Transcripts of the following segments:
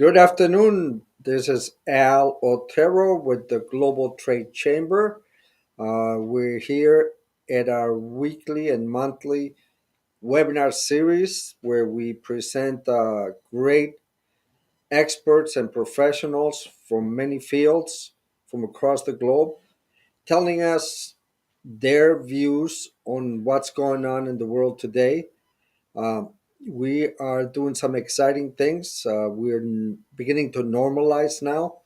Good afternoon. This is Al Otero with the Global Trade Chamber. We're here at our weekly and monthly webinar series where we present great experts and professionals from many fields from across the globe telling us their views on what's going on in the world today. um, we are doing some exciting things. Beginning to normalize now.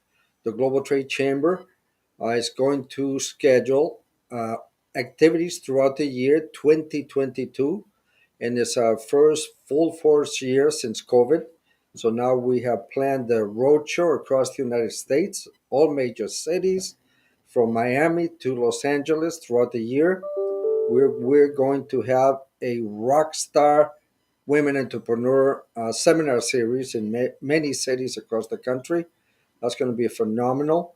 The Global Trade Chamber is going to schedule uh, activities throughout the year 2022, and it's our first full force year since COVID. So now we have planned the roadshow across the United States, all major cities, from Miami to Los Angeles throughout the year. We're going to have a rock star women entrepreneur seminar series in many cities across the country. That's going to be phenomenal.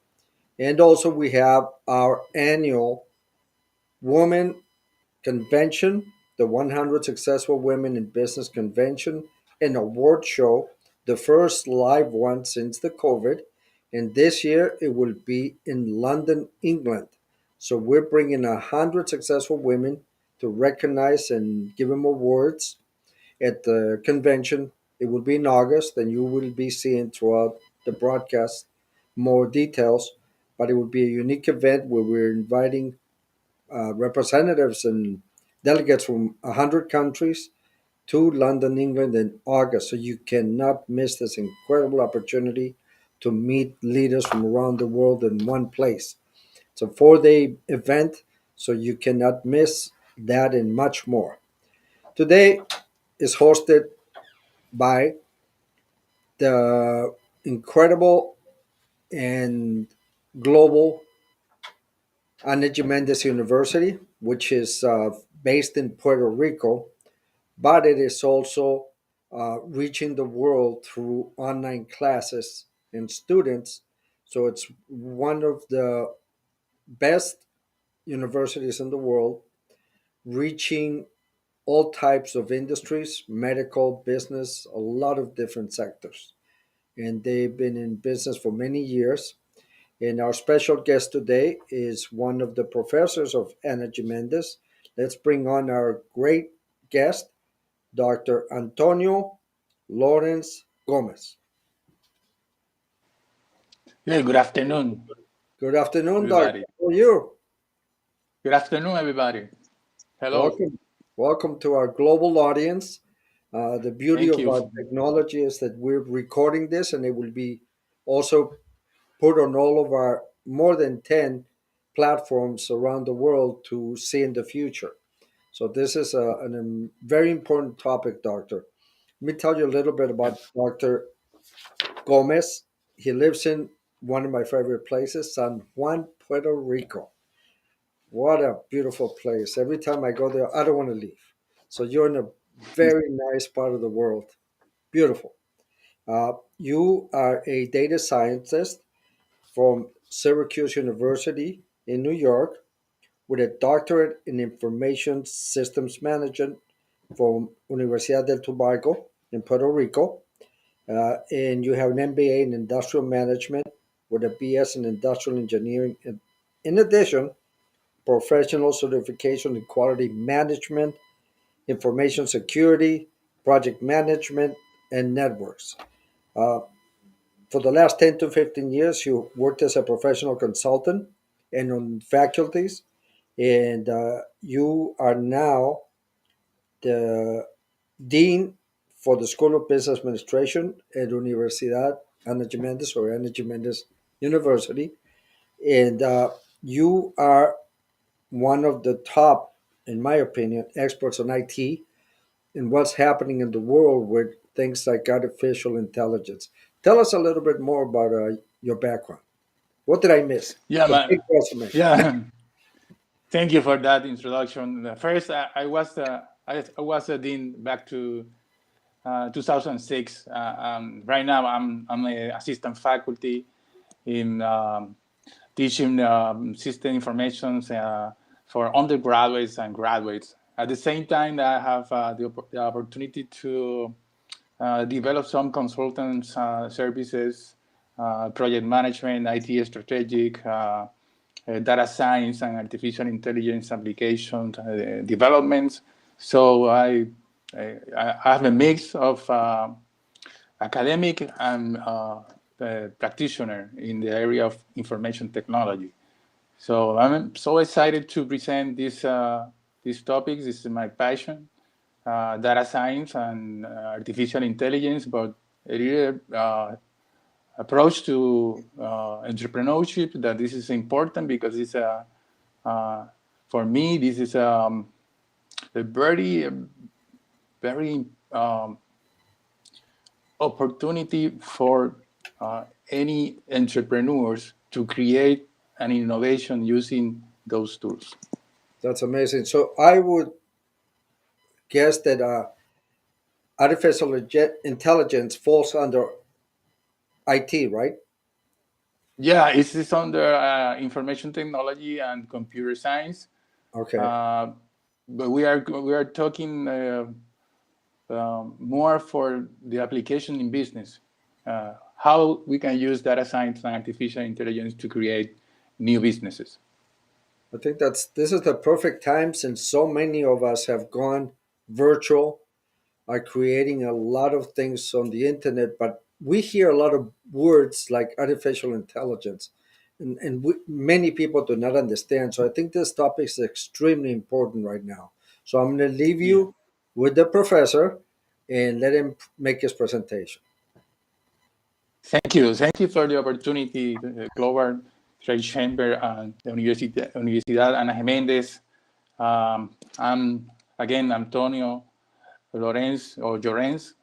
And also, we have our annual women convention, the 100 Successful Women in Business Convention and Award Show, the first live one since the COVID. And this year it will be in London, England. So we're bringing 100 successful women to recognize and give them awards at the convention. It will be in August, and you will be seeing throughout the broadcast more details. But it will be a unique event where we're inviting representatives and delegates from 100 countries to London, England in August. So you cannot miss this incredible opportunity to meet leaders from around the world in one place. It's a 4 day event, so you cannot miss that and much more. Today is hosted by the incredible and global Ana Jimenez University, which is based in Puerto Rico, but it is also reaching the world through online classes and students. So it's one of the best universities in the world, reaching all types of industries, medical, business, a lot of different sectors. And they've been in business for many years. And our special guest today is one of the professors of Energy Mendes. Let's bring on our great guest, Dr. Antonio Lloréns Gómez. Yeah, good afternoon, Good afternoon, Doctor. everybody. How are you? Good afternoon, everybody. Hello. Welcome. Welcome to our global audience. The beauty Thank of you. our technology is that we're recording this and it will be also put on all of our more than 10 platforms around the world to see in the future. So this is very important topic, Doctor. Let me tell you a little bit Yeah. about Dr. Gomez. He lives in one of my favorite places, San Juan, Puerto Rico. What a beautiful place. Every time I go there, I don't want to leave. So you're in a very nice part of the world. Beautiful. You are a data scientist from Syracuse University in New York with a doctorate in information systems management from Universidad del Tobago in Puerto Rico. And you have an MBA in industrial management with a BS in industrial engineering. And in addition, professional certification in quality management, information security, project management, and networks. Uh, for the last 10 to 15 years, you worked as a professional consultant and on faculties, and you are now the dean for the School of Business Administration at Universidad Ana Jimenez or Ana Jimenez University. And you are one of the top, in my opinion, experts on IT and what's happening in the world with things like artificial intelligence. Tell us a little bit more about your background. What did I miss? Yeah, The big man. resume. Yeah. Thank you for that introduction. First, I was a dean back to 2006. Right now, I'm an assistant faculty in teaching system information for undergraduates and graduates. At the same time, I have the opportunity to develop some consultants services, project management, IT strategic, data science and artificial intelligence applications developments. So I have a mix of academic and practitioner in the area of information technology. So I'm so excited to present these topics. This is my passion, data science and artificial intelligence, but a real approach to entrepreneurship. That this is important because it's for me this is a very opportunity for any entrepreneurs to create an innovation using those tools. That's amazing. So I would guess that artificial intelligence falls under IT, right? Yeah, it's under information technology and computer science, Okay. uh, but we are talking more for the application in business. How we can use data science and artificial intelligence to create new businesses. I think this is the perfect time since so many of us have gone virtual, are creating a lot of things on the internet, but we hear a lot of words like artificial intelligence, and many people do not understand. So I think this topic is extremely important right now. So I'm going to leave Yeah. you with the professor and let him make his presentation. Thank you for the opportunity, the Global Trade Chamber and the Universidad Ana Jiménez. I'm again Antonio Lloréns or Lloréns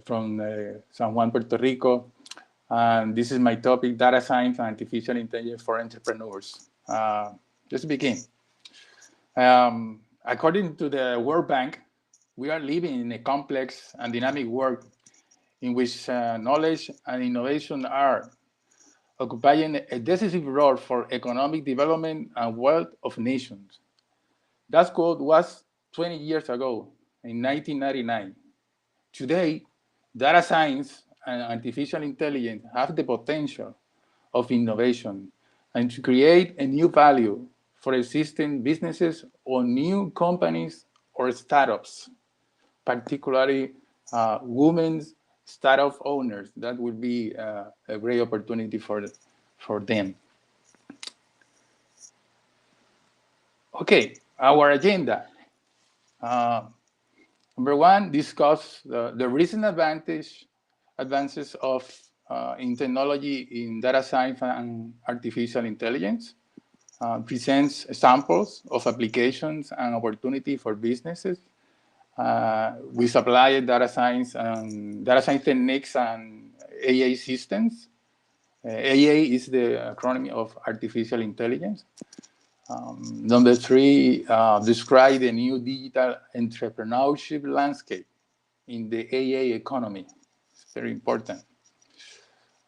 from San Juan, Puerto Rico. And this is my topic, data science and artificial intelligence for entrepreneurs. Let's begin. According to the World Bank, we are living in a complex and dynamic world in which knowledge and innovation are occupying a decisive role for economic development and wealth of nations. That quote was 20 years ago, in 1999. Today, data science and artificial intelligence have the potential of innovation and to create a new value for existing businesses or new companies or startups, particularly women's startup owners. That would be a great opportunity for them. Okay, our agenda. Uh, Number one, discuss the recent advances of in technology in data science and artificial intelligence. Presents examples of applications and opportunity for businesses. We supply data science techniques and AI systems. AI is the acronym of artificial intelligence. Number three, describe the new digital entrepreneurship landscape in the AA economy. It's very important.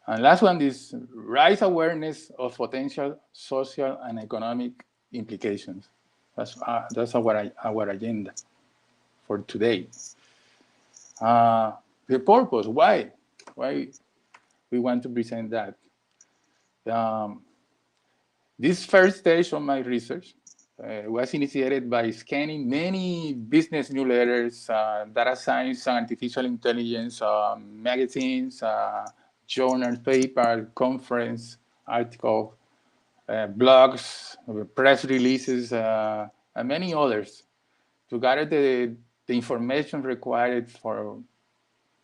And last one is raise awareness of potential social and economic implications. That's our agenda for today. The purpose, why we want to present that. Um, This first stage of my research was initiated by scanning many business newsletters, data science, artificial intelligence, magazines, journal paper, conference, article, blogs, press releases, and many others to gather the information required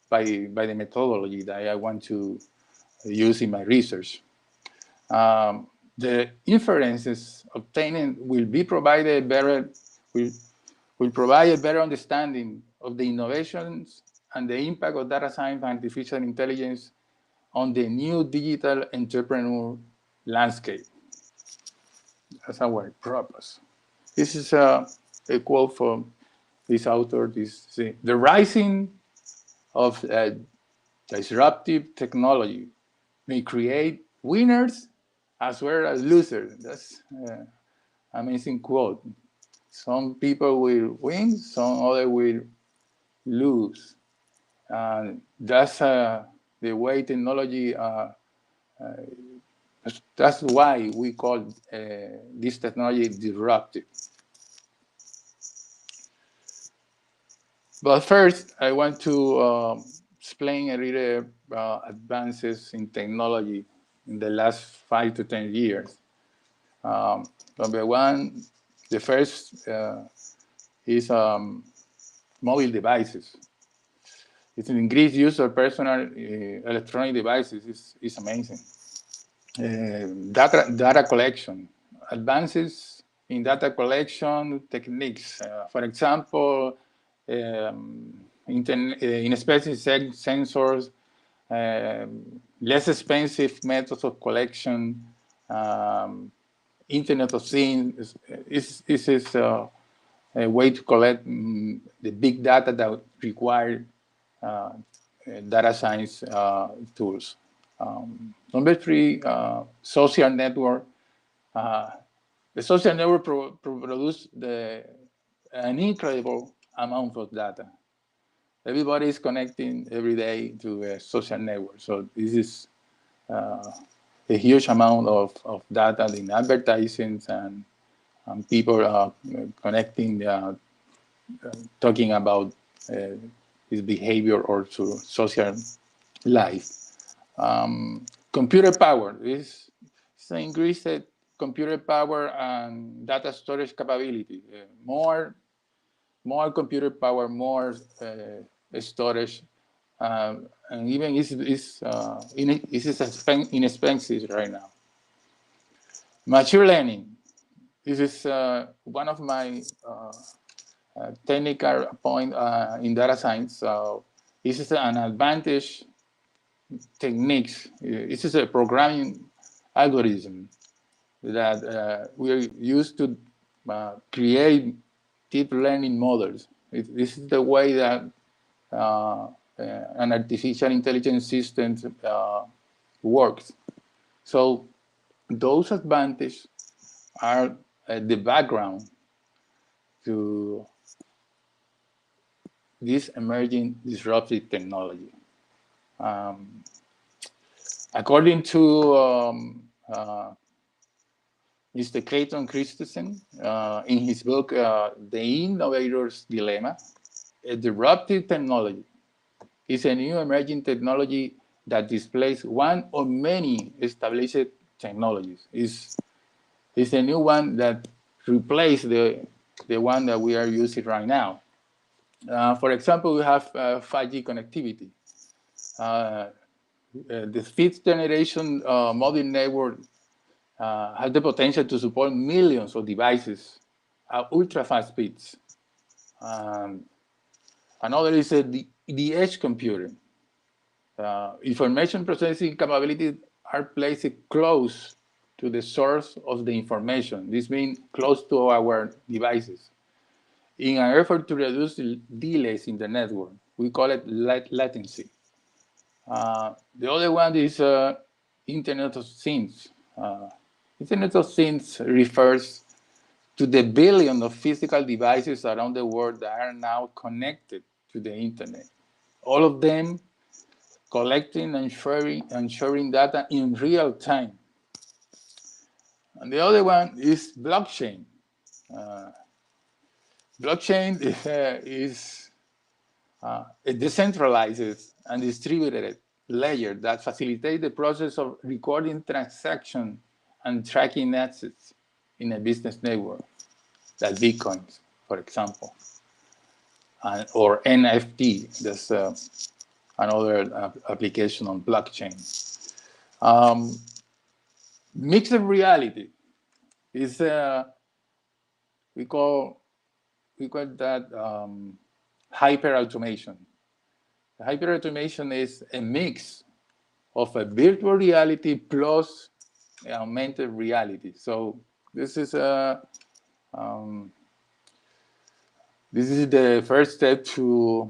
by the methodology that I want to use in my research. The inferences obtained will be provided better will provide a better understanding of the innovations and the impact of data science and artificial intelligence on the new digital entrepreneur landscape. That's our purpose. This is a quote from this author. The rising of disruptive technology may create winners as well as losers. That's an amazing quote. Some people will win, some other will lose. That's the way technology. That's why we call this technology disruptive. But first, I want to explain a little advances in technology in the last 5 to 10 years. Number one, the first is mobile devices. It's an increased use of personal electronic devices is amazing. Data collection, advances in data collection techniques. For example, inexpensive sensors, less expensive methods of collection, Internet of Things is a way to collect the big data that require data science tools. Number three, social network. The social network produce an incredible amount of data. Everybody is connecting every day to a social network. So this is a huge amount of data in advertising and people are connecting, talking about his behavior or to social life. Computer power is increased computer power and data storage capability. More computer power, more storage, and even is inexpensive right now. Machine learning. This is one of my technical point in data science. So this is an advantage techniques. This is a programming algorithm that we are used to create deep learning models. This is the way that an artificial intelligence system works. So those advantages are the background to this emerging disruptive technology. Um, According to Mr. Clayton Christensen, in his book, The Innovator's Dilemma, a disruptive technology is a new emerging technology that displays one or many established technologies. It's a new one that replaces the one that we are using right now. For example, we have 5G connectivity. The fifth generation mobile network has the potential to support millions of devices at ultra fast speeds. Another is the edge computing. Information processing capabilities are placed close to the source of the information. This means close to our devices. In an effort to reduce delays in the network, we call it latency. The other one is Internet of Things. Internet of Things refers to the billion of physical devices around the world that are now connected to the internet. All of them collecting and sharing data in real time. And the other one is blockchain. Blockchain is a decentralized and distributed layer that facilitates the process of recording transactions and tracking assets in a business network, like Bitcoins, for example, or NFT. That's another application on blockchain. Um, Mixed reality is we call that hyper automation. Hyper automation is a mix of a virtual reality plus augmented reality. So this is the first step to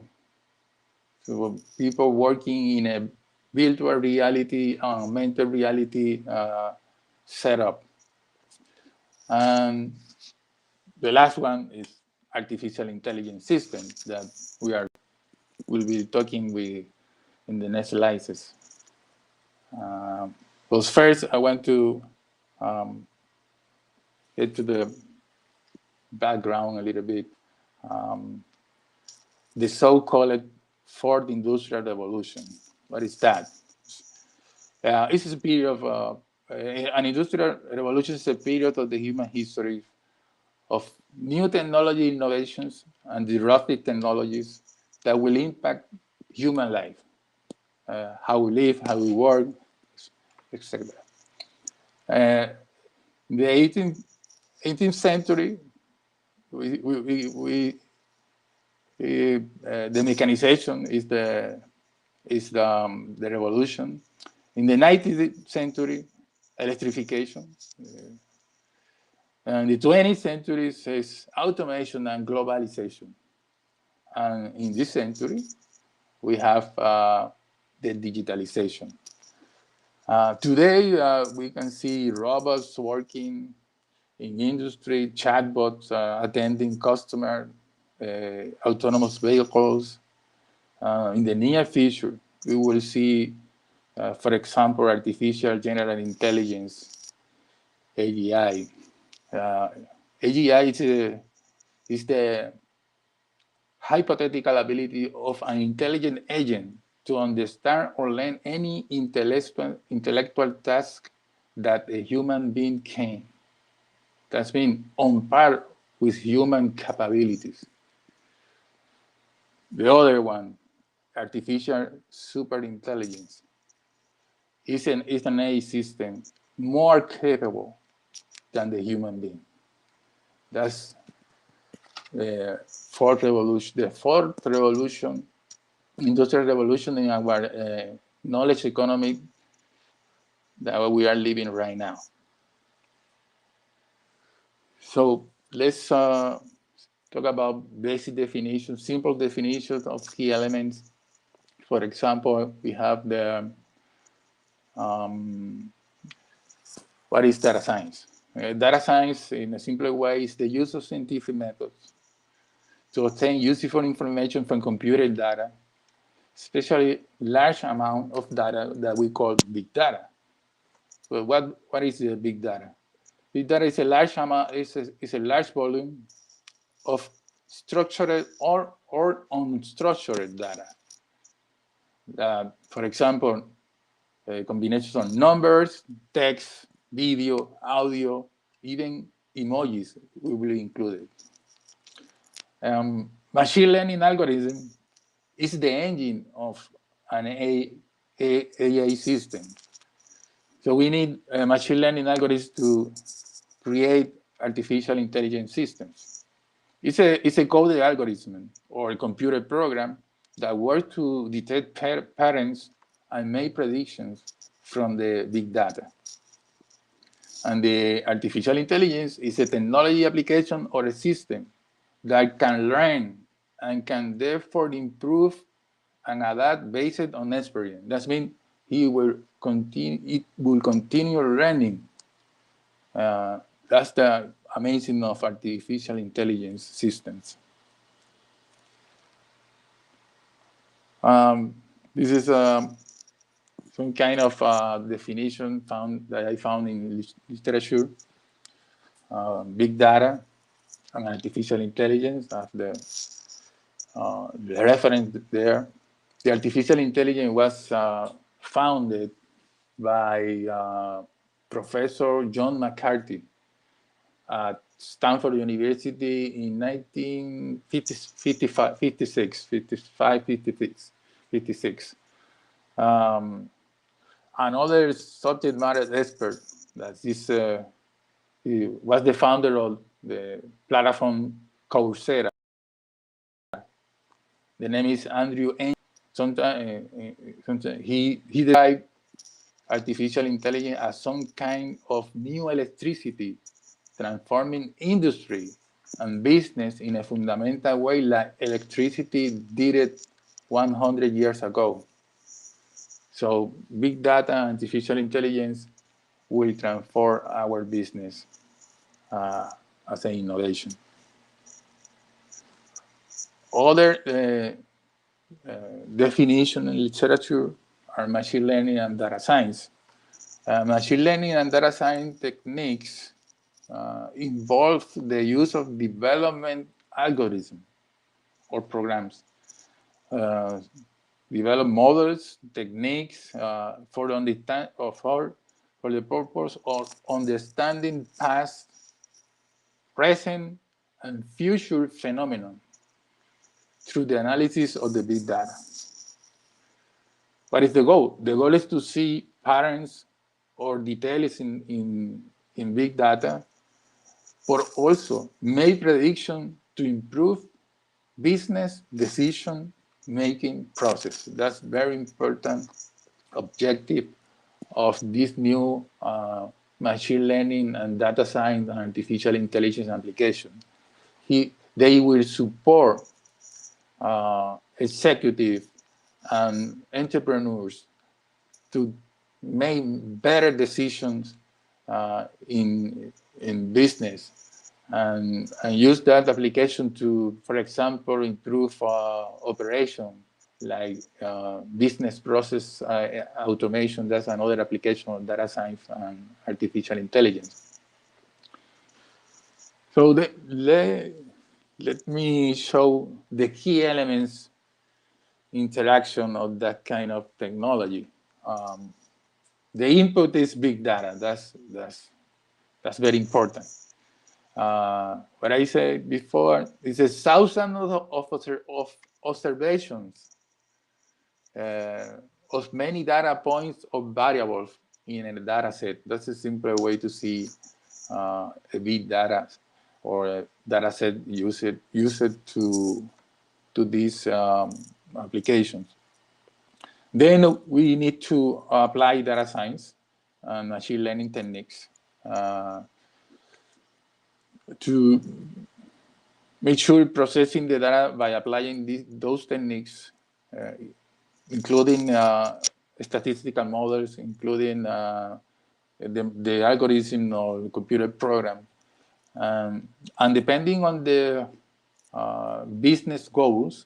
people working in a virtual reality, augmented reality setup. And the last one is artificial intelligence systems that we are will be talking with in the next slides. But first, I want to get to the background a little bit. The so-called Fourth Industrial Revolution. What is that? This is a period of an industrial revolution is a period of the human history of new technology innovations and disruptive technologies that will impact human life, how we live, how we work, etc. In the 18th century, the mechanization is the revolution. In the 19th century, electrification. And the 20th century is automation and globalization. And in this century, we have the digitalization. Today, we can see robots working in industry, chatbots attending customer, autonomous vehicles. In the near future, we will see, for example, artificial general intelligence, AGI. AGI is the hypothetical ability of an intelligent agent to understand or learn any intellectual task that a human being can. That's been on par with human capabilities. The other one, artificial superintelligence, is an AI system more capable than the human being. That's the fourth revolution, industrial revolution in our knowledge economy that we are living right now. So let's talk about basic definitions, simple definitions of key elements. For example, we have the what is data science? Data science, in a simpler way, is the use of scientific methods to obtain useful information from computer data, especially large amount of data that we call big data. Well, what is the big data? Big data is a large amount, is a large volume of structured or unstructured data. For example, combinations of numbers, text, video, audio, even emojis will be included. Machine learning algorithm is the engine of an AI system. So we need machine learning algorithms to create artificial intelligence systems. It's a coded algorithm or a computer program that works to detect patterns and make predictions from the big data. And the artificial intelligence is a technology application or a system that can learn and can therefore improve and adapt based on experience. That means it will continue learning. That's the amazing of artificial intelligence systems. This is some kind of definition that I found in literature. Big data and artificial intelligence, that's the reference there. The artificial intelligence was founded by Professor John McCarthy at Stanford University in 1956. Another subject matter expert that he was the founder of the platform Coursera. The name is Andrew Ng. Sometimes he described artificial intelligence as some kind of new electricity, transforming industry and business in a fundamental way like electricity did it 100 years ago. So big data and artificial intelligence will transform our business as an innovation. Other definition in literature are machine learning and data science. Machine learning and data science techniques involve the use of development algorithms or programs, develop models, techniques for the purpose of understanding past, present, and future phenomena through the analysis of the big data. What is the goal? The goal is to see patterns or details in big data, but also make prediction to improve business decision making process. That's very important objective of this new machine learning and data science and artificial intelligence application. They will support executives and entrepreneurs to make better decisions in business and use that application to, for example, improve operation, like business process automation. That's another application of data science and artificial intelligence. So let me show the key elements interaction of that kind of technology. The input is big data. That's very important. What I said before is a thousand of observations of many data points of variables in a data set. That's a simpler way to see a big data or a data set used to these applications. Then we need to apply data science and machine learning techniques to make sure processing the data by applying those techniques, including statistical models, including the algorithm or the computer program. And depending on the business goals,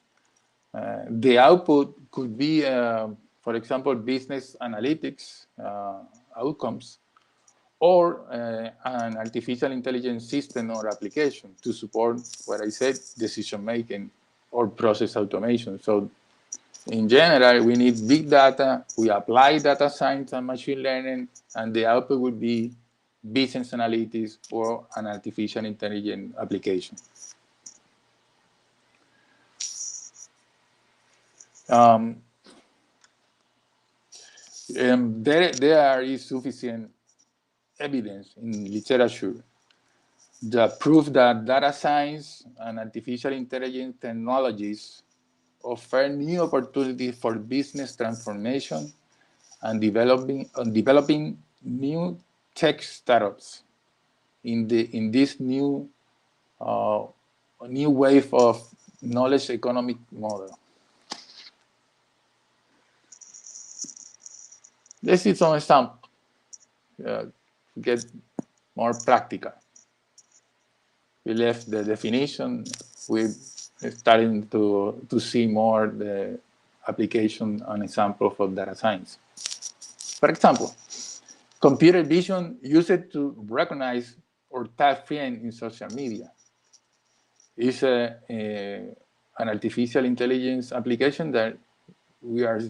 the output could be, for example, business analytics outcomes, or an artificial intelligence system or application to support what I said, decision making or process automation. So in general, we need big data, we apply data science and machine learning, and the output would be business analytics or an artificial intelligence application. There is sufficient evidence in literature that prove that data science and artificial intelligence technologies offer new opportunities for business transformation and developing new tech startups in this new wave of knowledge economic model. Let's see some example. Get more practical. We left the definition. We're starting to see more the application and example for data science. For example, computer vision used to recognize or tag friends in social media. It's an artificial intelligence application that we are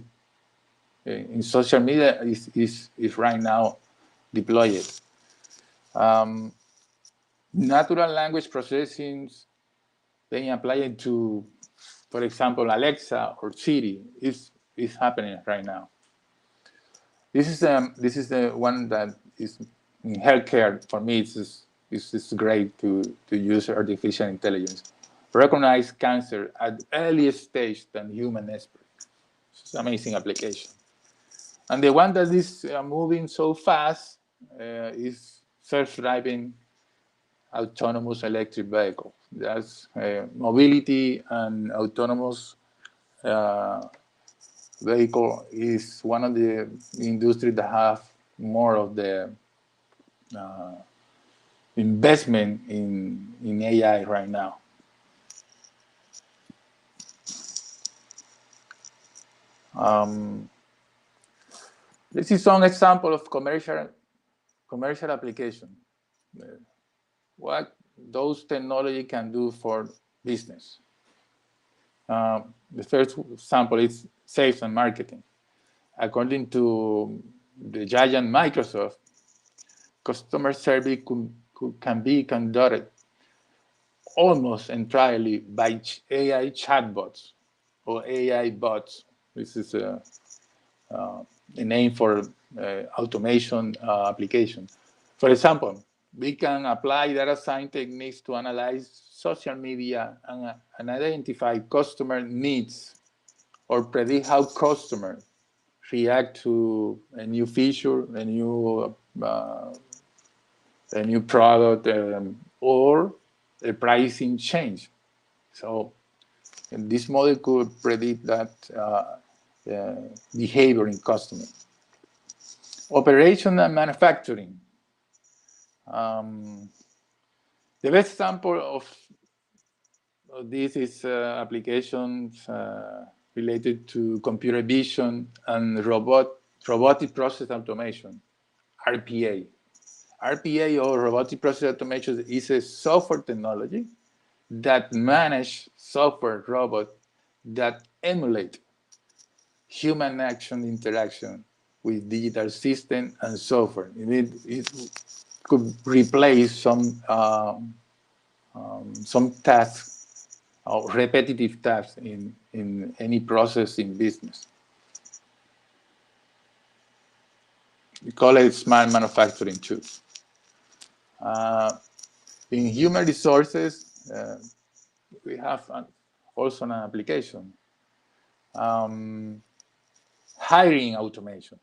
in social media is right now deployed. Natural language processing being applied to, for example, Alexa or Siri is happening right now. This is the one that is in healthcare. For me, it's great to use artificial intelligence. Recognize cancer at earlier stage than human experts. It's an amazing application. And the one that is moving so fast is self-driving autonomous electric vehicle. That's mobility and autonomous vehicle is one of the industries that have more of the investment in AI right now. Um, this is some example of commercial application. What those technology can do for business. The first example is sales and marketing. According to the giant Microsoft, customer service can be conducted almost entirely by AI chatbots or AI bots. This is a name for automation application. For example, we can apply data science techniques to analyze social media and identify customer needs or predict how customers react to a new feature, uh, a new product, or a pricing change. So this model could predict that behavior in customers. Operation and manufacturing. Um, the best example of this is applications related to computer vision and robotic process automation, RPA. RPA or robotic process automation is a software technology that manage software robot that emulate human action interaction with digital system and software. It could replace some tasks or repetitive tasks in any process in business. We call it smart manufacturing too. In human resources, we have also an application. Hiring automation.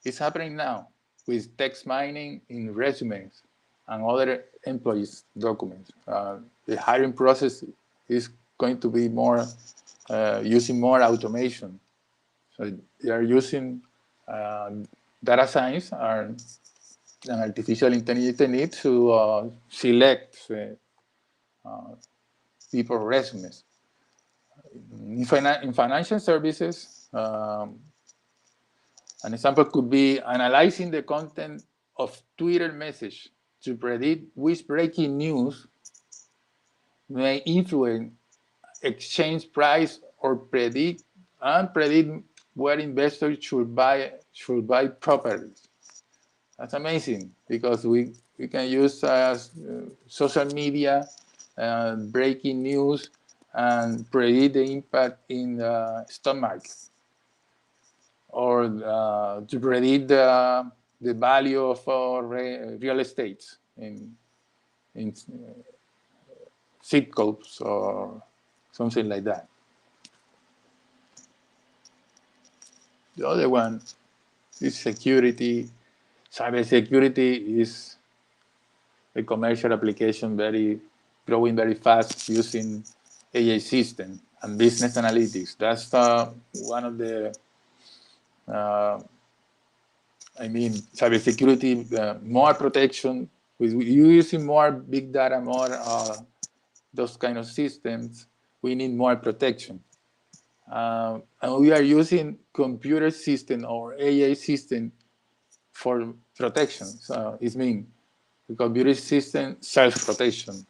It's happening now with text mining in resumes and other employees' documents. The hiring process is going to be more using more automation. So they are using data science and artificial intelligence technique to select people resumes. In financial services, an example could be analyzing the content of Twitter message to predict which breaking news may influence exchange price or predict where investors should buy properties. That's amazing because we can use social media, breaking news, and predict the impact in the stock market, or to predict the value of real estate in zip codes or something like that. The other one is security. Cybersecurity is a commercial application growing very fast using AI system and business analytics. That's one of the cybersecurity, more protection, with using more big data, more those kind of systems, we need more protection. And we are using computer system or AI system for protection. So it means the computer system self-protection.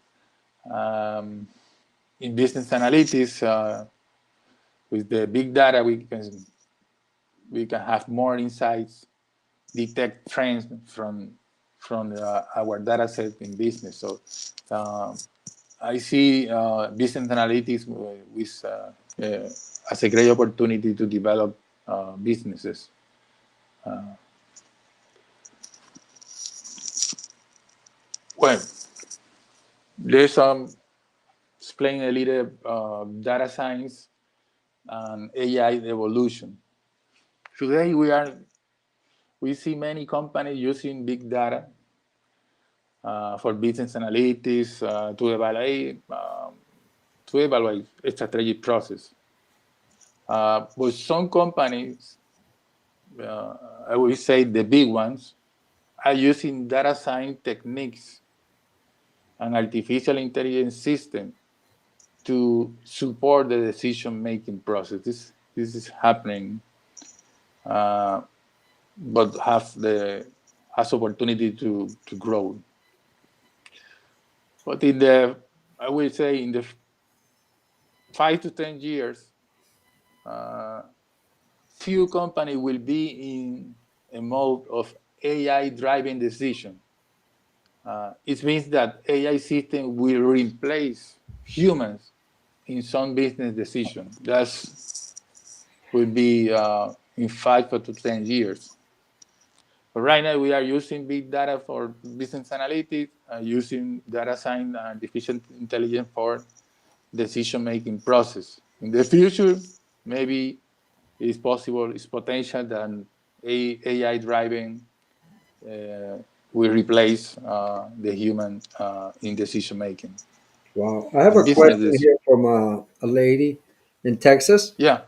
In business analytics, with the big data, we can have more insights, detect trends from our data set in business. So I see business analytics as a great opportunity to develop businesses. Well, there's explain a little data science and AI evolution. Today we see many companies using big data for business analytics to evaluate a strategic process. But some companies, I would say the big ones, are using data science techniques and artificial intelligence system to support the decision-making process. this is happening, uh, but has opportunity to grow. But I will say in the 5 to 10 years, uh, few companies will be in a mode of AI driving decision. It means that AI system will replace humans in some business decision. That's will be in 5 to 10 years. But right now, we are using big data for business analytics, using data science and artificial intelligence for decision-making process. In the future, maybe it's potential that AI driving will replace the human in decision making Wow. I have a and question businesses. here from a lady in Texas. Yeah,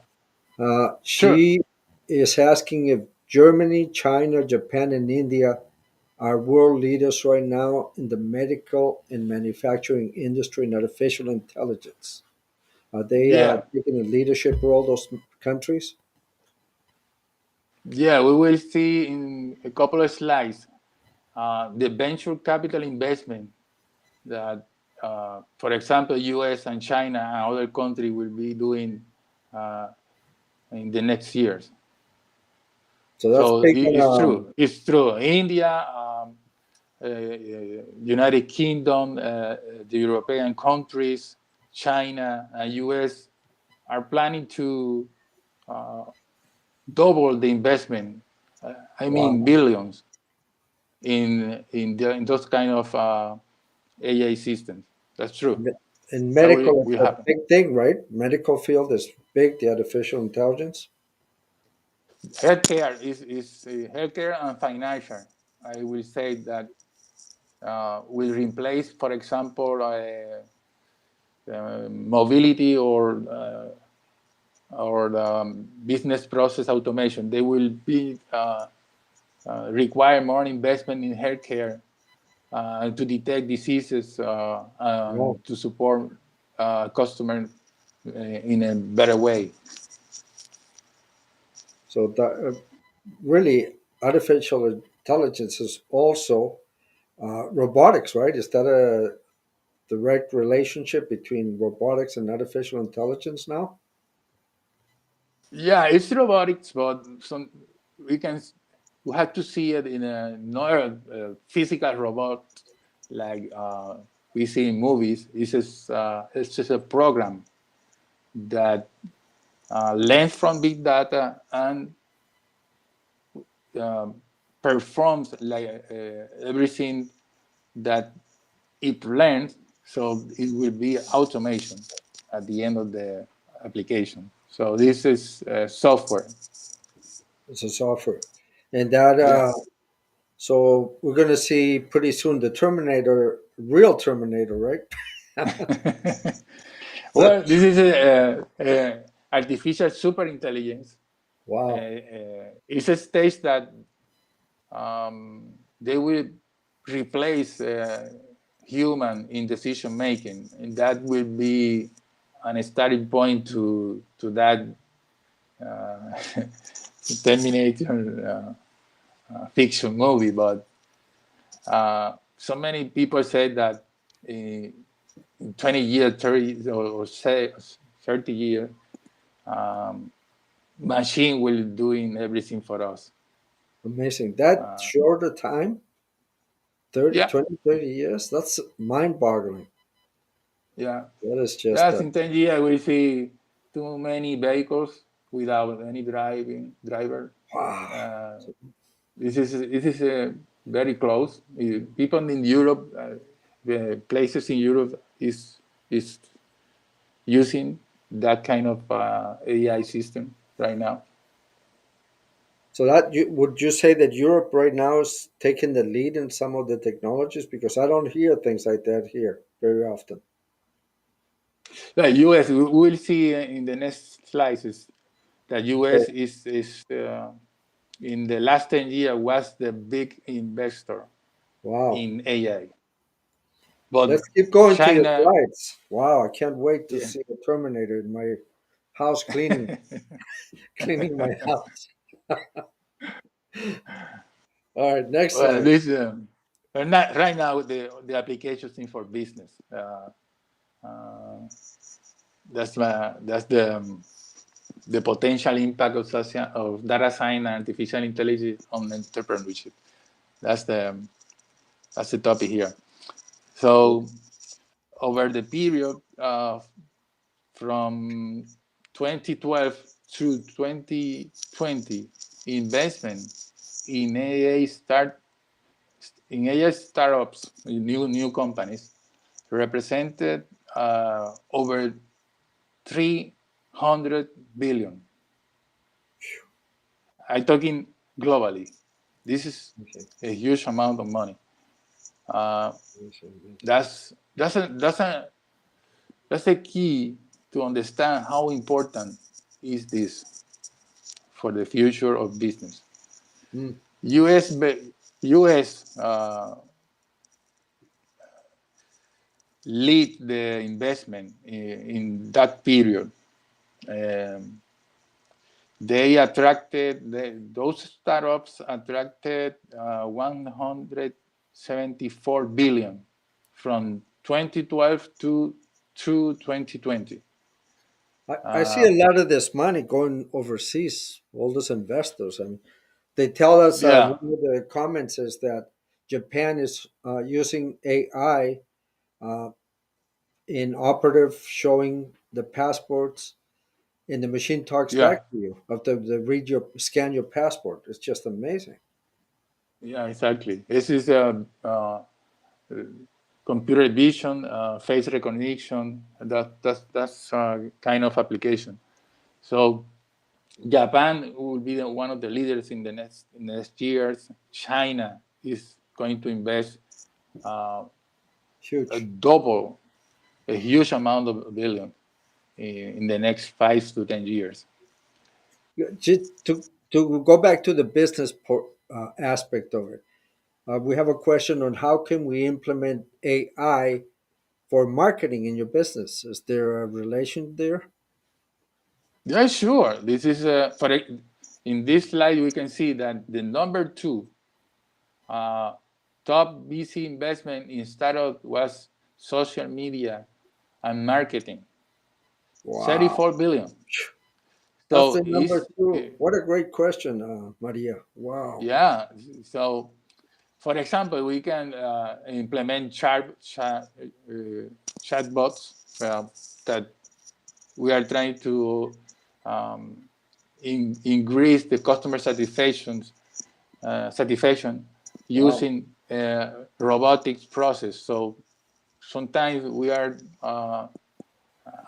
sure. She is asking if Germany, China, Japan, and India are world leaders right now in the medical and manufacturing industry in artificial intelligence. Are they Yeah, taking a leadership role, those countries? yeah. We will see in a couple of slides the venture capital investment that, for example, U.S. and China and other countries will be doing uh, in the next years. So that's So big it's on, true. It's true. India, United Kingdom, the European countries, China, and US are planning to uh, double the investment. I mean, wow. billions in those kind of AI systems. That's true. And That medical is will a happen. big thing, right? Medical field is big, the artificial intelligence. Healthcare is healthcare and financial. I will say that will replace, for example, mobility or business process automation. They will be require more investment in healthcare to detect diseases Wow. and to support customer in a better way. So that, really, artificial intelligence is also robotics, right? Is that a direct relationship between robotics and artificial intelligence now? Yeah, it's robotics, but we can we have to see it in a not a physical robot like we see in movies. It's just a program that learns from big data and um, performs like everything that it learns, so it will be automation at the end of the application. So this is software. It's a software, and that Yeah. so we're going to see pretty soon the Terminator, real Terminator, right? Well, this is a artificial super intelligence. Wow. It's a stage that they will replace human in decision making, and that will be an starting point to that uh, Terminator fiction movie. But so many people say that in 20 years, 30 or say 30 years, um, machine will doing everything for us. Amazing. That Uh, short a time, 30, yeah, 20, 30 years, that's mind boggling. yeah. That is just Yes, in 10 years we see too many vehicles without any driver. wow. Uh, this is very close. People in Europe, the places in Europe is using that kind of AI system right now. So that you would you say that Europe right now is taking the lead in some of the technologies because I don't hear things like that here very often. The U.S. we will see in the next slices that Okay. U.S. is in the last 10 years was the big investor Wow. in AI, but Let's keep going to your China, slides. Wow, I can't wait to yeah, see the Terminator in my house cleaning, cleaning my house. All right, next Well, slide. this not, right now the applications in for business. Uh, that's the potential impact of of data science and artificial intelligence on entrepreneurship. That's the that's the topic here. So over the period from 2012 through 2020, investment in AI startups, new companies, represented over 300 billion. I'm talking globally. This is Okay. a huge amount of money. Uh, Yes, yes. that's a key to understand how important is this for the future of business. Mm, US lead the investment in that period. Um, they attracted those startups attracted 174 billion from 2012 to through 2020. I see a Uh, lot of this money going overseas, all those investors. And they tell us, yeah, one of the comments is that Japan is using AI uh, in operative showing the passports, and the machine talks yeah, back to you after the read your scan your passport. It's just amazing. yeah, exactly. This is a computer vision, face recognition. That's kind of application. So Japan will be one of the leaders in the next years. China is going to invest uh, a Huge. double, a huge amount of billion in the next 5 to 10 years. Yeah, to go back to the business aspect of it, we have a question on how can we implement AI for marketing in your business. Is there a relation there? Yeah, sure. This is in this slide we can see that the number two uh, top VC investment in startup was social media and marketing, Wow. 34 billion. That's So the number is two. What a great question, Maria. Wow. yeah. So for example, we can implement chatbots that we are trying to um, increase the customer satisfaction Wow. using robotics process. So sometimes we are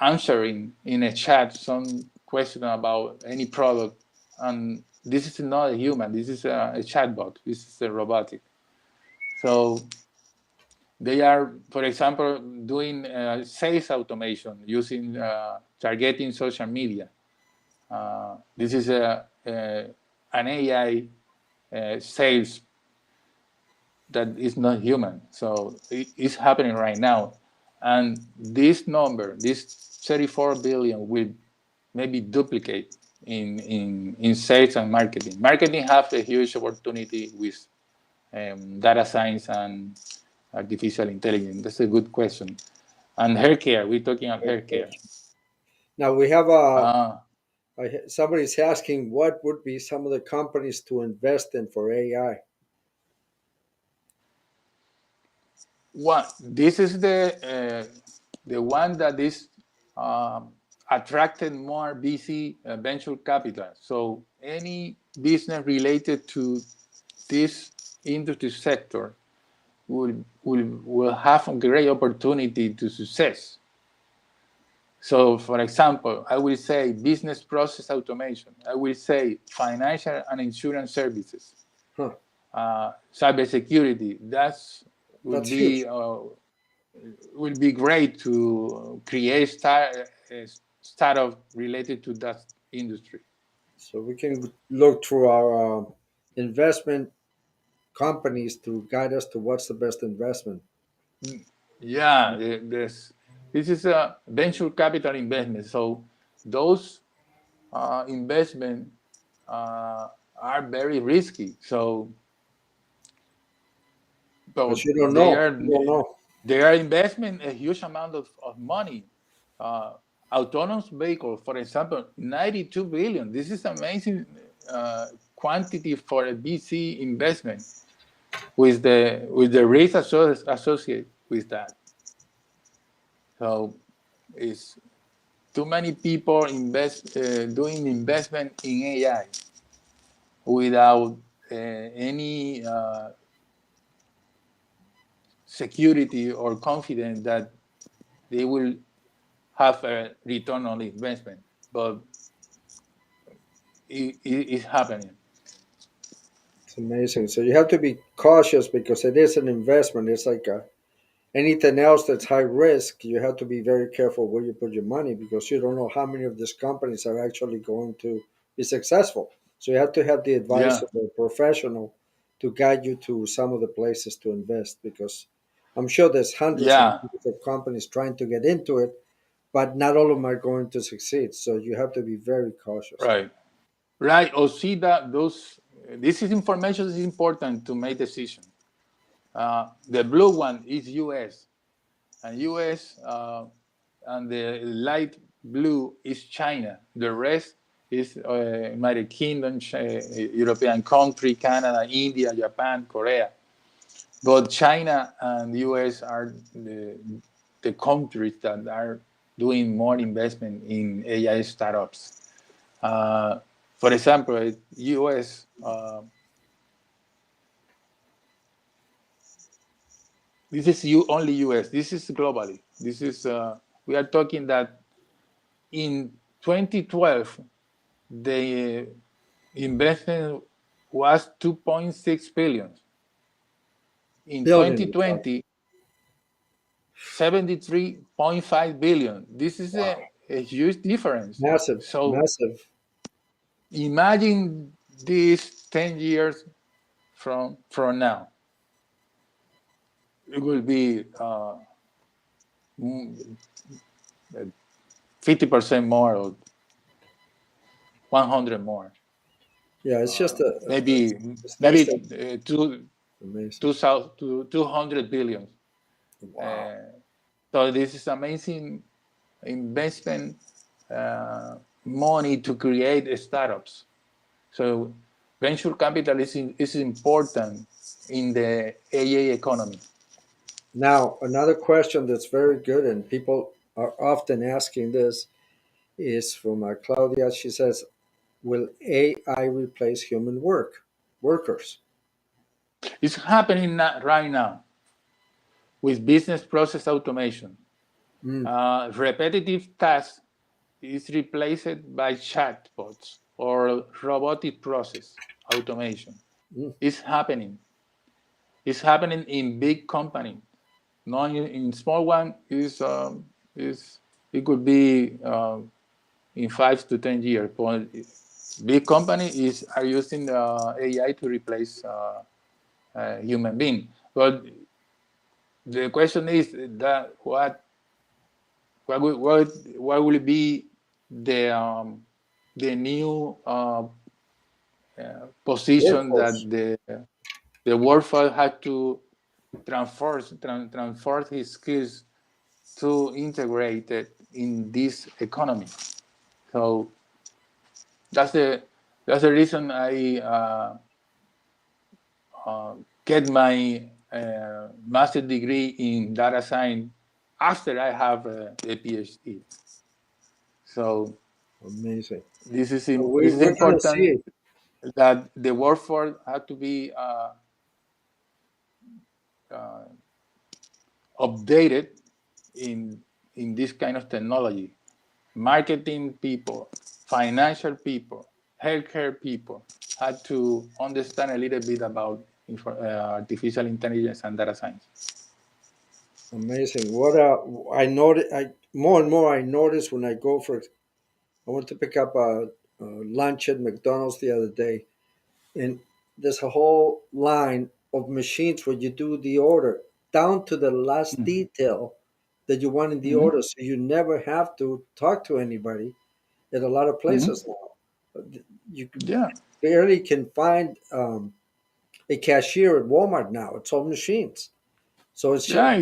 answering in a chat some question about any product, and this is not a human. This is a chatbot. This is a robotic. So they are, for example, doing sales automation using targeting social media. This is an AI sales that is not human. So it's happening right now. And this number, this 34 billion, will maybe duplicate in sales and marketing. Marketing have a huge opportunity with data science and artificial intelligence. That's a good question. And hair care, we're talking about Great hair care. question. Now we have Uh, somebody's asking what would be some of the companies to invest in for AI. One, this is the one that is attracted more VC venture capital. So any business related to this industry sector will have a great opportunity to success. So, for example, I will say business process automation. I will say financial and insurance services, Huh. cybersecurity. That's That's huge. will be great to create startup related to that industry. So we can look through our investment companies to guide us to what's the best investment. Yeah, this is a venture capital investment. So those investment are very risky. So, Because so you don't know. You don't know. they are investing a huge amount of money. Uh, Autonomous vehicle, for example, 92 billion. This is amazing quantity for a VC investment with the risk associated with that. So it's too many people doing investment in AI without any security or confidence that they will have a return on investment. But it's happening. It's amazing. So you have to be cautious because it is an investment. It's like anything else that's high risk. You have to be very careful where you put your money because you don't know how many of these companies are actually going to be successful. So you have to have the advice Yeah, of a professional to guide you to some of the places to invest because I'm sure there's hundreds and yeah, hundreds of companies trying to get into it, but not all of them are going to succeed. So you have to be very cautious. right, right. Or see that those this is information is important to make decision. The blue one is U.S. and U.S. And the light blue is China. The rest is United Kingdom, European country, Canada, India, Japan, Korea. But China and U.S. are the countries that are doing more investment in AI startups. Uh, for example, U.S. This is only U.S. This is globally. This is we are talking that in 2012 the investment was 2.6 billion. In Billion, sorry. 2020, 73.5 billion. This is Wow. a huge difference. Massive, So massive. imagine this 10 years from now. It will be 50% more or 100 more. Yeah, it's just Maybe a stage maybe that two, amazing. 2000 to 200 billion. Wow. Uh, so this is amazing investment money to create startups. So venture capital is important in the AA economy. Now, another question that's very good, and people are often asking this, is from Claudia. She says, "Will AI replace human workers?" It's happening right now with business process automation. Mm, Repetitive tasks is replaced by chatbots or robotic process automation. mm. It's happening. It's happening in big companies. Not in small one is it could be in 5 to 10 years. But big company is are using AI to replace human being. But the question is that what will be the new position Workforce. that the workforce had to transfer his skills to integrate it in this economy. So that's the that's the reason I get my master's degree in data science after I have a PhD. So Amazing. this is We're gonna important see. that the workforce had to be updated in this kind of technology. Marketing people, financial people, healthcare people had to understand a little bit about artificial intelligence and data science. Amazing. What I noticed, I more and more I notice when I go for. I went to pick up a lunch at McDonald's the other day, and there's a whole line of machines where you do the order down to the last Mm-hmm. detail that you want in the Mm-hmm. order, so you never have to talk to anybody. in a lot of Mhm. places now. You Yeah, barely can find a cashier at Walmart now. It's all machines. So it's just, yeah.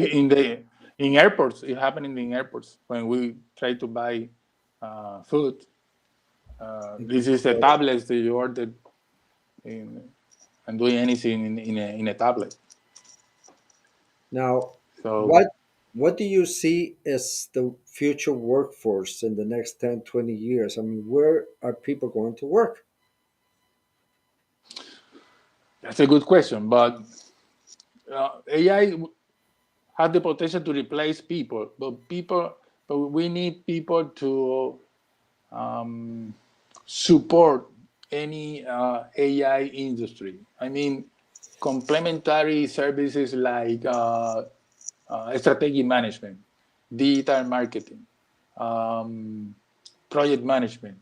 In airports, it happened in airports when we try to buy food. This is a tablet that you order in, and doing anything in a tablet. now So what do you see as the future workforce in the next 10, 20 years? I mean, where are people going to work? that's a good question. But AI have the potential to replace people, but we need people to um, support any AI industry. I mean, complementary services like strategic management, digital marketing, um, project management.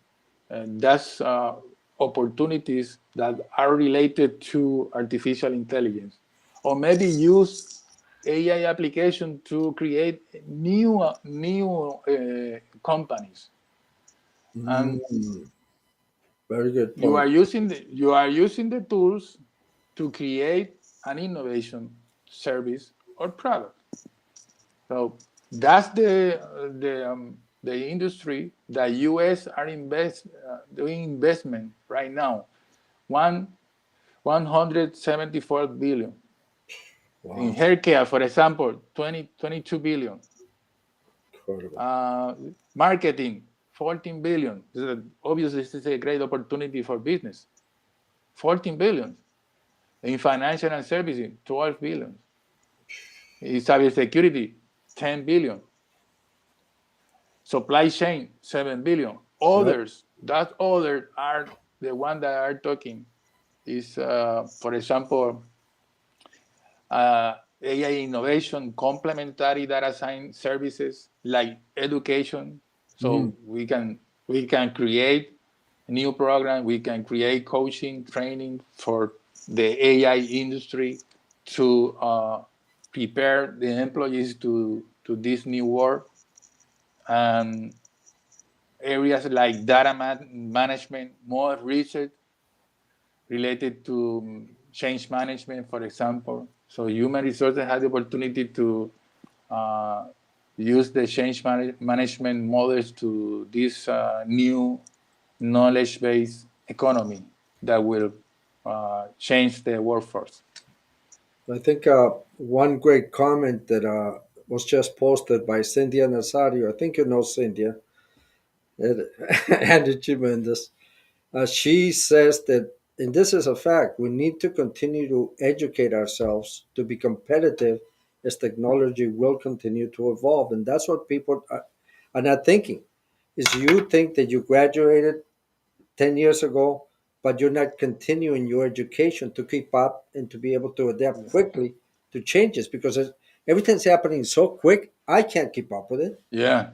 And that's opportunities that are related to artificial intelligence, or maybe use AI application to create new companies. And Mm, very good you are point. using the tools to create an innovation service or product. So that's the industry that U.S. are doing investment right now. One 174 billion in Wow, healthcare, for example, 22 billion. incredible. Uh, Marketing, 14 billion. Obviously, this is a great opportunity for business. 14 billion in financial and services, 12 billion. In cybersecurity, 10 billion. Supply chain, 7 billion. Yep. Others, that others are the one that are talking is, for example, AI innovation, complementary data science services like education. Mm, So we can create a new program. We can create coaching, training for the AI industry to prepare the employees to this new world. And areas like data management, more research related to change management, for example. So human resources have the opportunity to uh, use the change management models to this new knowledge-based economy that will change the workforce. I think one great comment that was just posted by Cynthia Nazario. I think you know Cynthia and, and Tremendous. She says that, and this is a fact, we need to continue to educate ourselves to be competitive as technology will continue to evolve. And that's what people are not thinking. Is you think that you graduated 10 years ago, but you're not continuing your education to keep up and to be able to adapt quickly to changes because everything's happening so quick, I can't keep up with it. Yeah,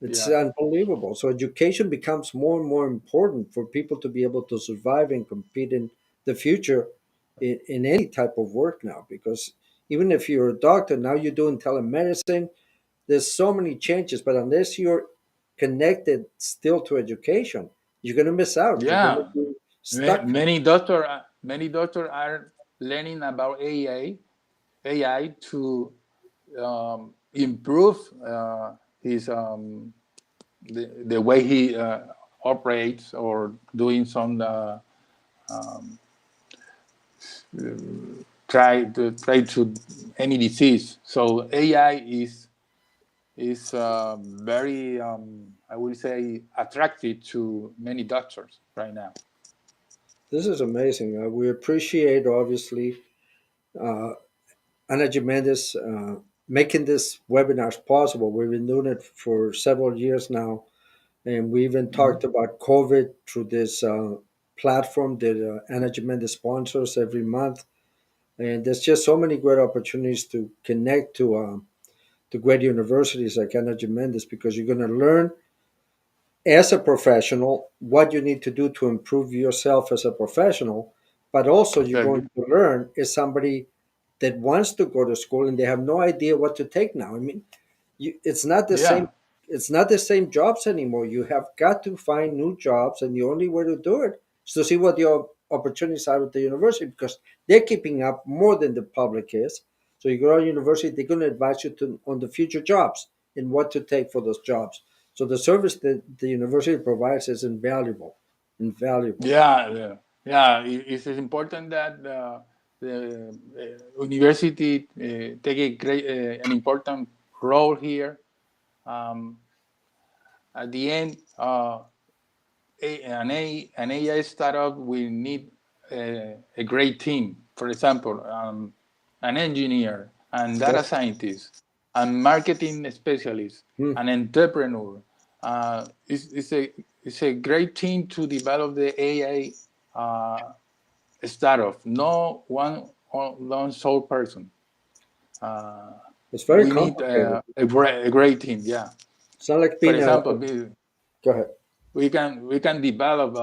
It's yeah, unbelievable. So education becomes more and more important for people to be able to survive and compete in the future in any type of work now. Because even if you're a doctor, now you're doing telemedicine, there's so many changes, but unless you're connected still to education, you're going to miss out. You're going to yeah. be stuck. Many doctors are learning about AI to improve his the way he operates or doing some try to any disease. So AI is very I would say attractive to many doctors right now. This is amazing. We appreciate, obviously, uh, Ana Jimenez making this webinars possible. We've been doing it for several years now. And we even Mhm. talked about COVID through this platform that Ana Jimenez sponsors every month. And there's just so many great opportunities to connect to great universities like Ana Jimenez because you're going to learn as a professional what you need to do to improve yourself as a professional, but also you're going Exactly. to learn as somebody that wants to go to school and they have no idea what to take now. I mean, it's not the same Yeah. it's not the same jobs anymore. You have got to find new jobs, and the only way to do it is to see what the opportunities are at the university, because they're keeping up more than the public is. So you go to university, they're going to advise you on the future jobs and what to take for those jobs. So the service that the university provides is invaluable, invaluable. Yeah, yeah, yeah. It's important that the university take a great, an important role here. Um, at the end, an AI startup will need a great team. For example, an engineer and data Yep. scientist, and marketing specialist, Hmm. an entrepreneur. It's a great team to develop the AI startup. No one sole person. Uh, It's very we need complicated. a great team. Yeah. It's not like For being a. example, Go ahead. we can develop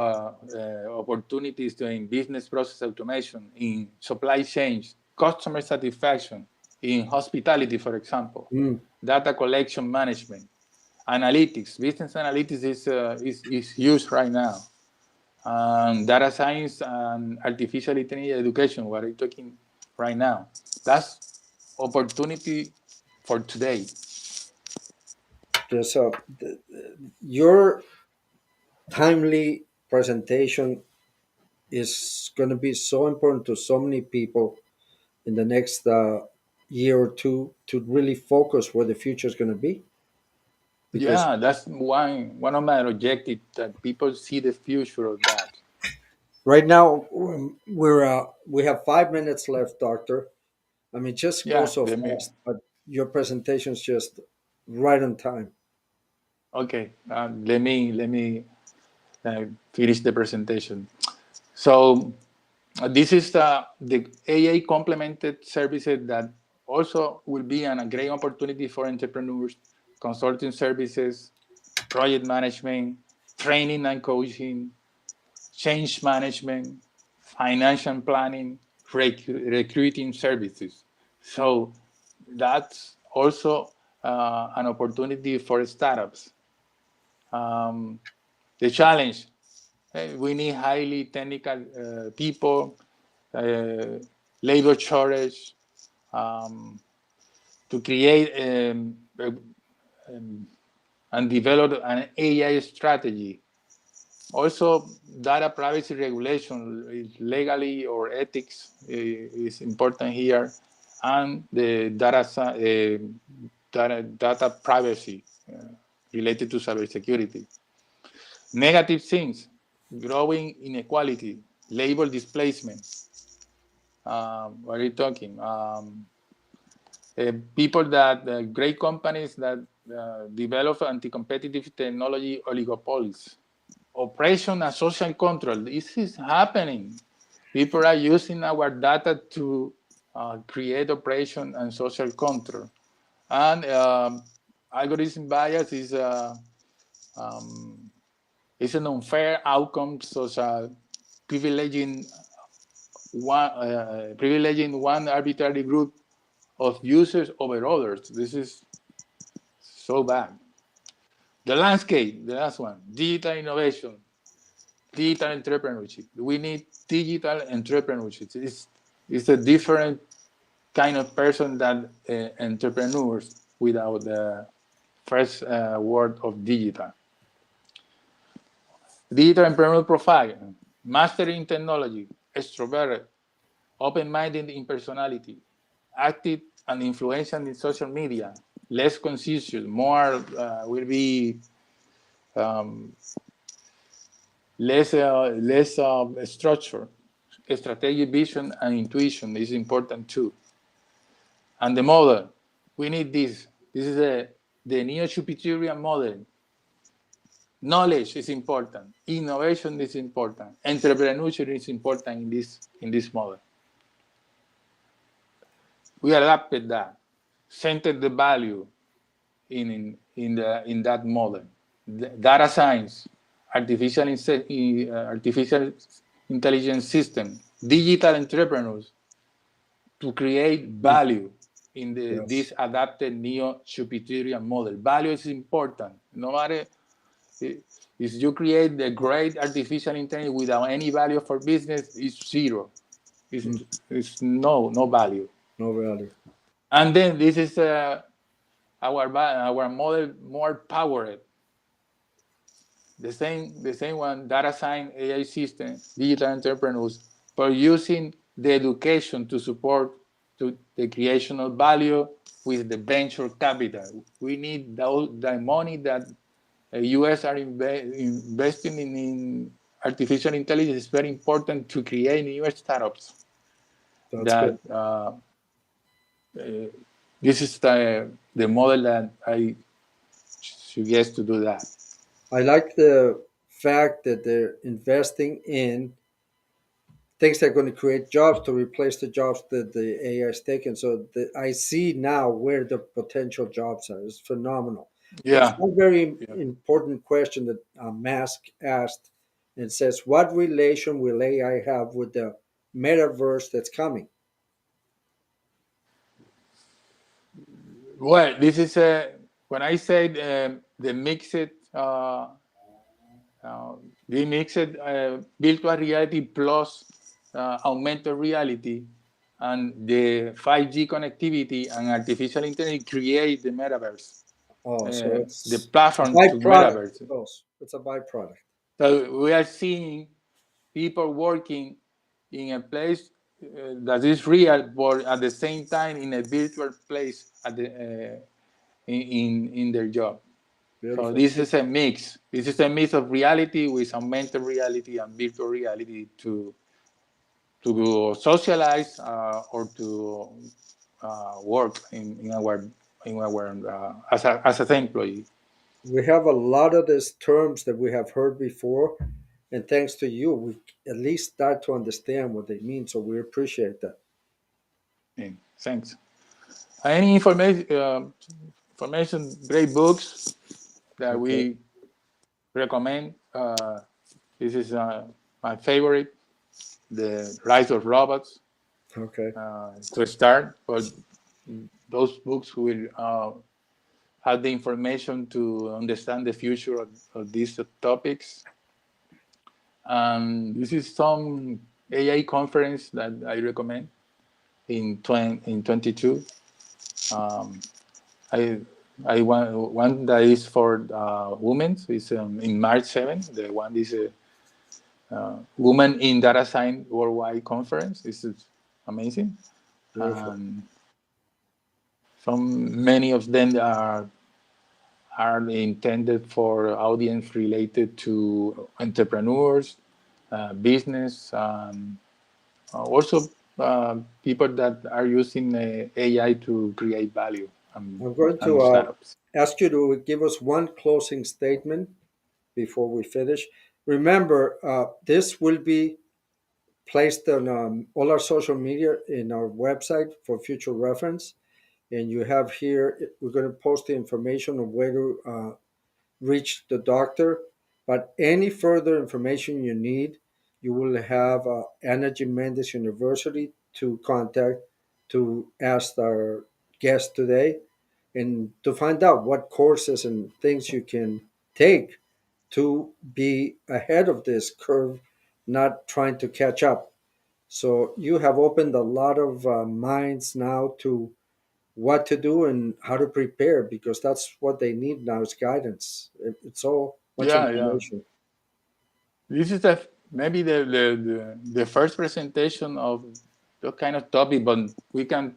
opportunities in business process automation, in supply chains, customer satisfaction, in hospitality, for example, Hmm. data collection management, analytics. Business analytics is used right now. Data science and artificial intelligence education. What are you talking right now? That's opportunity for today. So your timely presentation is going to be so important to so many people in the next year or two to really focus where the future is going to be. Because Yeah, that's one of my objectives, that people see the future of that. right now we have 5 minutes left, Doctor. I mean, just go Yeah, so let me. fast, but your presentation is just right on time. Okay, let me finish the presentation. So this is the AA complemented services that also will be a great opportunity for entrepreneurs: consulting services, project management, training and coaching, change management, financial planning, recruiting services. So that's also an opportunity for startups. Um, the challenge, we need highly technical people, uh, labor shortage, um, to create and develop an AI strategy. Also, data privacy regulation, legally or ethics, is important here, and the data privacy related to cybersecurity. Negative things: growing inequality, labor displacement. What are you talking? People that great companies that develop anti-competitive technology oligopolies. Operation and social control. This is happening. People are using our data to create operation and social control. And algorithm bias um, is an unfair outcome, such as privileging one arbitrary group of users over others. This is so bad. The landscape, the last one: digital innovation, digital entrepreneurship. We need digital entrepreneurship. It's a different kind of person than entrepreneurs without the first word of digital. Digital entrepreneur profile: mastering technology, extrovert, open-minded in personality, active and influential in social media, less conscious, more will be um, less structure. Strategic vision and intuition is important too. And the model, we need this. This is the neo-Jupiterian model. Knowledge is important. Innovation is important. Entrepreneurship is important in this model. We adapted that, centered the value in that model. Data science, artificial intelligence system, digital entrepreneurs to create value. in Yes. this adapted neo-Schumpeterian model. Value is important. No matter if you create the great artificial intelligence without any value for business, it's zero. It's, Mm, it's no value. no value. And then this is our model more powered. The same one, data science, AI systems, digital entrepreneurs, for using the education to support to the creation of value with the venture capital. We need the money that US are investing in artificial intelligence is very important to create new startups. That's good. That this is the model that I suggest to do that. I like the fact that they're investing in things that are going to create jobs to replace the jobs that the AI is taking. So I see now where the potential jobs are. It's phenomenal. There's Yeah, one very yeah. important question that Mask asked and says, what relation will AI have with the metaverse that's coming? Well, this is when I said the mixed uh, the mixed virtual reality plus augmented reality and the 5G connectivity and artificial intelligence create the metaverse, Oh, so the it's a platform to byproduct metaverse. of those. It's a byproduct. So we are seeing people working in a place that is real, but at the same time in a virtual place in their job. So Beautiful. this is a mix. This is a mix of reality with augmented reality and virtual reality to socialize or to work in our as an employee. We have a lot of these terms that we have heard before, and thanks to you, we at least start to understand what they mean. So we appreciate that. And thanks. Any information, great books that Okay. we recommend. This is my favorite, The Rise of Robots, Okay. to start. But those books will have the information to understand the future of these topics. This is some AI conference that I recommend in 22. Um, I I want one that is for women. It's in March 7th. The one is Women in Data Science Worldwide Conference. This is amazing. Beautiful. And many of them are intended for audience related to entrepreneurs, business, also people that are using AI to create value I'm going to and startups. ask you to give us one closing statement before we finish. Remember, this will be placed on all our social media in our website for future reference. And you have here, we're going to post the information of where to reach the doctor. But any further information you need, you will have Ana Mendes University to contact to ask our guest today and to find out what courses and things you can take to be ahead of this curve, not trying to catch up. So you have opened a lot of minds now to what to do and how to prepare because that's what they need now is guidance. It's so much Yeah, yeah. information. This is maybe the first presentation of that kind of topic, but we can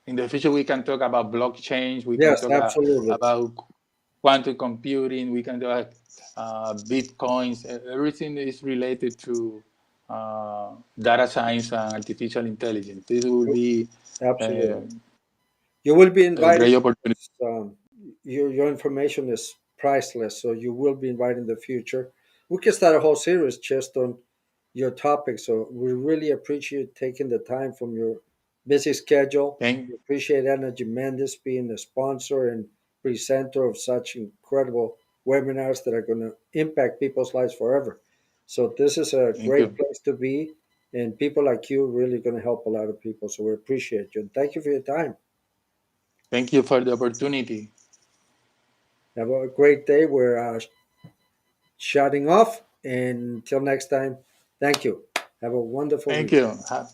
in the future we can talk about blockchains. We can Yes, talk absolutely. about quantum computing. We can talk bitcoins. Everything is related to data science and artificial intelligence. This will be uh, Absolutely. You will be a invited. great opportunity. Your information is priceless, so you will be invited in the future. We can start a whole series just on your topic. So we really appreciate taking the time from your busy schedule. Thank, We appreciate Energy Mendes being the sponsor and presenter of such incredible webinars that are going to impact people's lives forever. So this is a thank great you. place to be, and people like you really going to help a lot of people. So we appreciate you and thank you for your time. Thank you for the opportunity. Have a great day. We're shutting off. And until next time, thank you. Have a wonderful Thank week. you.